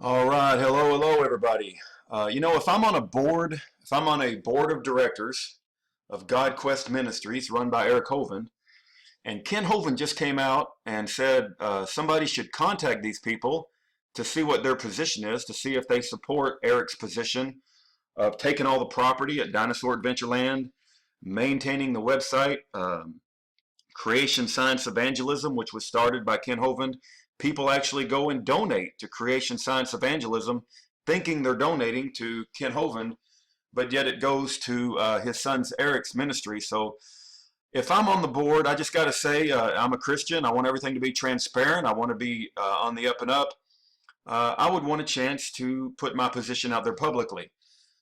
All right, hello, everybody. If I'm on a board, if I'm on a board of directors of GodQuest Ministries run by Eric Hovind, and Kent Hovind just came out and said somebody should contact these people to see what their position is, to see if they support Eric's position of taking all the property at Dinosaur Adventureland, maintaining the website, Creation Science Evangelism, which was started by Kent Hovind. People actually go and donate to Creation Science Evangelism, thinking they're donating to Kent Hovind, but yet it goes to his son's Eric's ministry. So if I'm on the board, I just got to say I'm a Christian. I want everything to be transparent. I want to be on the up and up. I would want a chance to put my position out there publicly.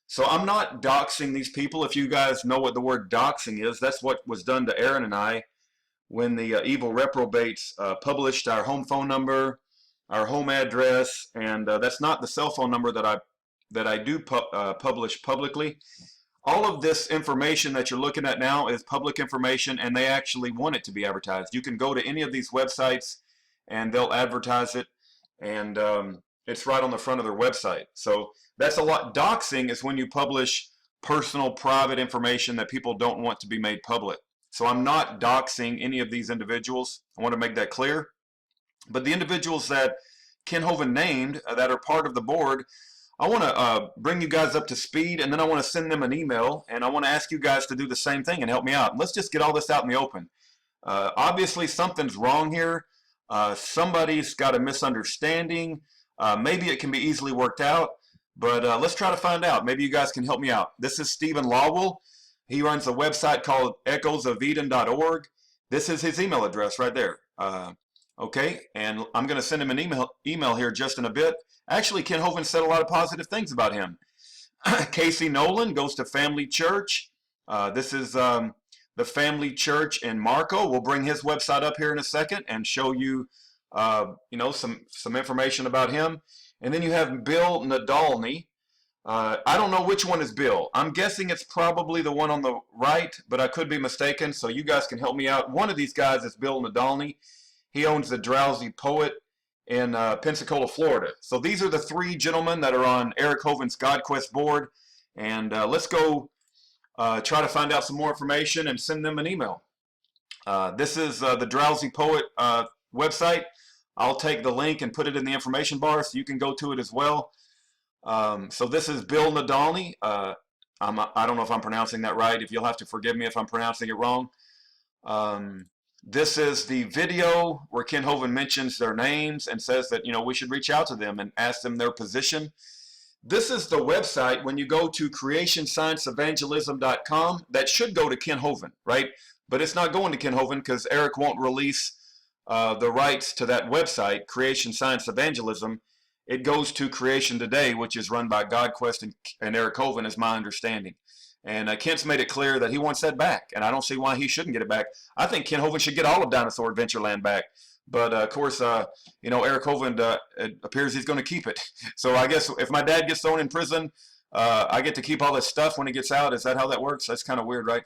So I'm not doxing these people. If you guys know what the word doxing is, that's what was done to Aaron and I when the evil reprobates published our home phone number, our home address, and that's not the cell phone number that I do publish publicly. All of this information that you're looking at now is public information, and they actually want it to be advertised. You can go to any of these websites, and they'll advertise it, and it's right on the front of their website. So that's a lot. Doxing is when you publish personal, private information that people don't want to be made public. So I'm not doxing any of these individuals. I want to make that clear. But the individuals that Kent Hovind named that are part of the board, I want to bring you guys up to speed, and then I want to send them an email, and I want to ask you guys to do the same thing and help me out. Let's just get all this out in the open. Obviously, something's wrong here. Somebody's got a misunderstanding. Maybe it can be easily worked out, but let's try to find out. Maybe you guys can help me out. This is Stephen Lawwell. He runs a website called echoesofeden.org. This is his email address right there. Okay, and I'm going to send him an email here just in a bit. Actually, Kent Hovind said a lot of positive things about him. Casey Nolan goes to Family Church. This is the Family Church in Marco. We'll bring his website up here in a second and show you, some information about him. And then you have Bill Nadolni. I don't know which one is Bill. I'm guessing it's probably the one on the right, but I could be mistaken, so you guys can help me out. One of these guys is Bill Nadolni. He owns the Drowsey Poet in Pensacola, Florida. So these are the three gentlemen that are on Eric Hovind's GodQuest board, and let's go try to find out some more information and send them an email. This is the Drowsey Poet website. I'll take the link and put it in the information bar so you can go to it as well. So this is Bill Nadolni. I don't know if I'm pronouncing that right. If you'll have to forgive me if I'm pronouncing it wrong. This is the video where Kent Hovind mentions their names and says that, we should reach out to them and ask them their position. This is the website. When you go to creationscienceevangelism.com, that should go to Kent Hovind, right? But it's not going to Kent Hovind because Eric won't release the rights to that website, Creation Science Evangelism. It goes to Creation Today, which is run by GodQuest and Eric Hovind, is my understanding. And Kent's made it clear that he wants that back, and I don't see why he shouldn't get it back. I think Kent Hovind should get all of Dinosaur Adventureland back. But, of course, Eric Hovind, it appears he's going to keep it. So I guess if my dad gets thrown in prison, I get to keep all this stuff when he gets out. Is that how that works? That's kind of weird, right?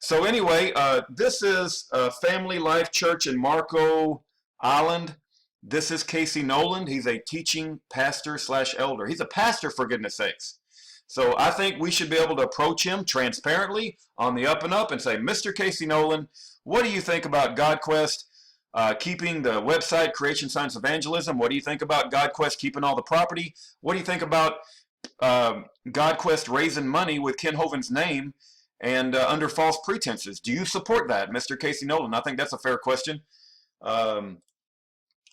So anyway, this is Family Life Church in Marco Island. This is Casey Nolan. He's a teaching pastor / elder. He's a pastor, for goodness sakes. So I think we should be able to approach him transparently on the up and up and say, Mr. Casey Nolan, what do you think about GodQuest keeping the website Creation Science Evangelism? What do you think about GodQuest keeping all the property? What do you think about GodQuest raising money with Kent Hovind's name and under false pretenses? Do you support that, Mr. Casey Nolan? I think that's a fair question.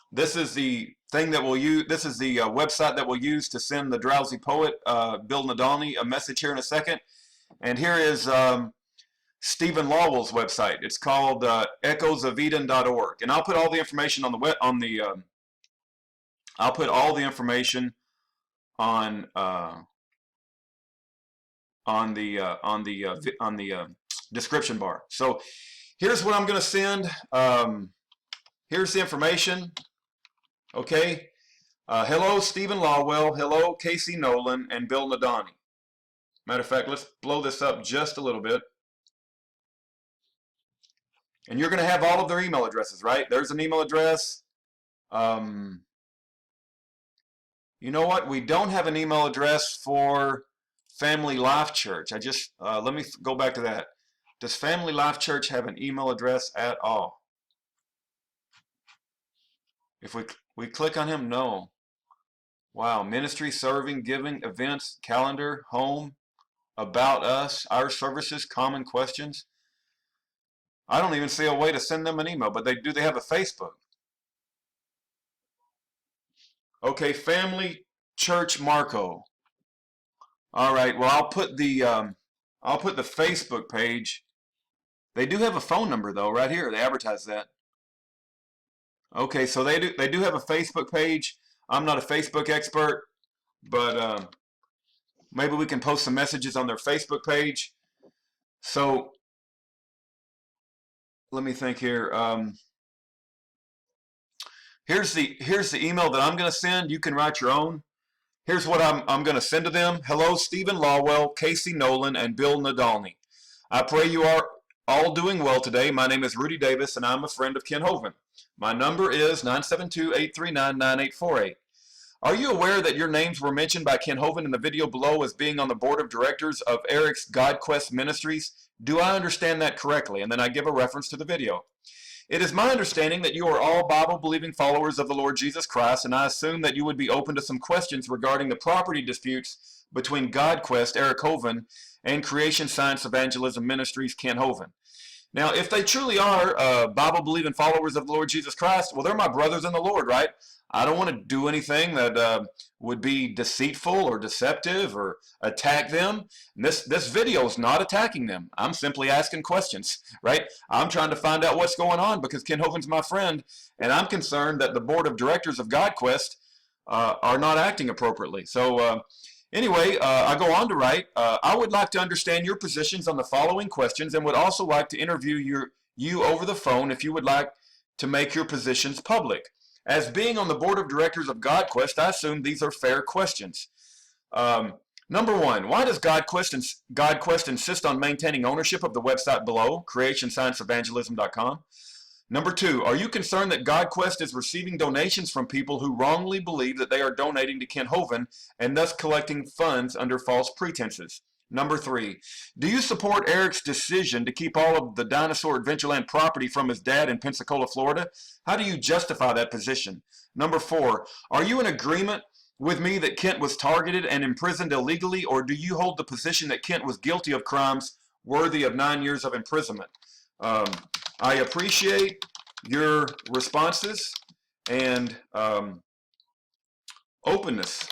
This is the thing that we'll use. This is the website that we'll use to send the Drowsey Poet, Bill Nadolni, a message here in a second. And here is Stephen Lawwell's website. It's called echoesofeden.org. And I'll put all the information on the I'll put all the information on the description bar. So here's what I'm going to send. Here's the information. Okay. Hello, Stephen Lawwell. Hello, Casey Nolan and Bill Nadolni. Matter of fact, let's blow this up just a little bit. And you're going to have all of their email addresses, right? There's an email address. You know what? We don't have an email address for Family Life Church. Let me go back to that. Does Family Life Church have an email address at all? If we click on him, no. Wow, ministry, serving, giving, events, calendar, home, about us, our services, common questions. I don't even see a way to send them an email, but they have a Facebook. Okay, Family Church Marco. All right, well I'll put the Facebook page. They do have a phone number though, right here. They advertise that. Okay, so they do have a Facebook page. I'm not a Facebook expert, but maybe we can post some messages on their Facebook page. So let me think here. Here's the email that I'm going to send. You can write your own. Here's what I'm going to send to them. Hello, Stephen Lawwell, Casey Nowlin, and Bill Nadolni. I pray you are all doing well today. My name is Rudy Davis, and I'm a friend of Kent Hovind. My number is 972-839-9848. Are you aware that your names were mentioned by Kent Hovind in the video below as being on the board of directors of Eric's GodQuest Ministries? Do I understand that correctly? And then I give a reference to the video. It is my understanding that you are all Bible-believing followers of the Lord Jesus Christ, and I assume that you would be open to some questions regarding the property disputes between GodQuest, Eric Hovind, and Creation Science Evangelism Ministries, Kent Hovind. Now, if they truly are Bible-believing followers of the Lord Jesus Christ, well, they're my brothers in the Lord, right? I don't want to do anything that would be deceitful or deceptive or attack them. And this video is not attacking them. I'm simply asking questions, right? I'm trying to find out what's going on because Ken Hovind's my friend, and I'm concerned that the board of directors of GodQuest are not acting appropriately. So anyway, I go on to write, I would like to understand your positions on the following questions and would also like to interview you over the phone if you would like to make your positions public. As being on the board of directors of GodQuest, I assume these are fair questions. Number one, why does GodQuest insist on maintaining ownership of the website below, creationscienceevangelism.com? Number two, are you concerned that GodQuest is receiving donations from people who wrongly believe that they are donating to Kent Hovind and thus collecting funds under false pretenses? Number three, do you support Eric's decision to keep all of the Dinosaur Adventureland property from his dad in Pensacola, Florida? How do you justify that position? Number four, are you in agreement with me that Kent was targeted and imprisoned illegally, or do you hold the position that Kent was guilty of crimes worthy of 9 years of imprisonment? I appreciate your responses and openness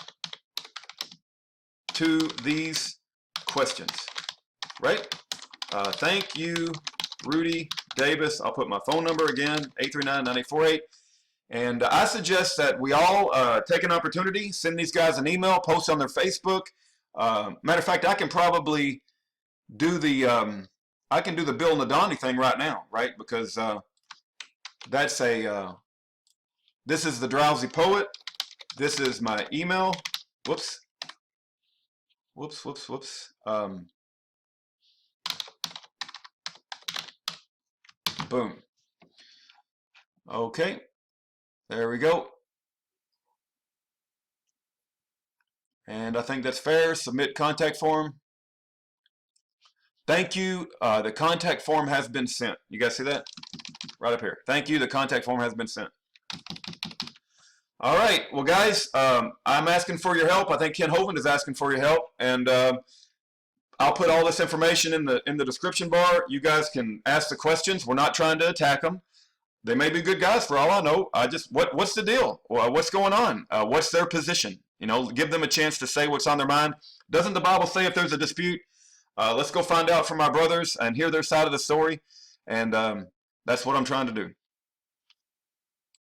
to these questions, right? Thank you, Rudy Davis. I'll put my phone number again, 839-9848. And I suggest that we all take an opportunity, send these guys an email, post on their Facebook. Matter of fact, I can probably do the Bill Nadolni thing right now, right? Because that's this is the Drowsey Poet. This is my email. Whoops. Boom. Okay. There we go. And I think that's fair. Submit contact form. Thank you. The contact form has been sent. You guys see that? Right up here. Thank you. The contact form has been sent. All right. Well, guys, I'm asking for your help. I think Kent Hovind is asking for your help. And I'll put all this information in the description bar. You guys can ask the questions. We're not trying to attack them. They may be good guys for all I know. What's the deal? What's going on? What's their position? You know, give them a chance to say what's on their mind. Doesn't the Bible say if there's a dispute, let's go find out from our brothers and hear their side of the story? And that's what I'm trying to do.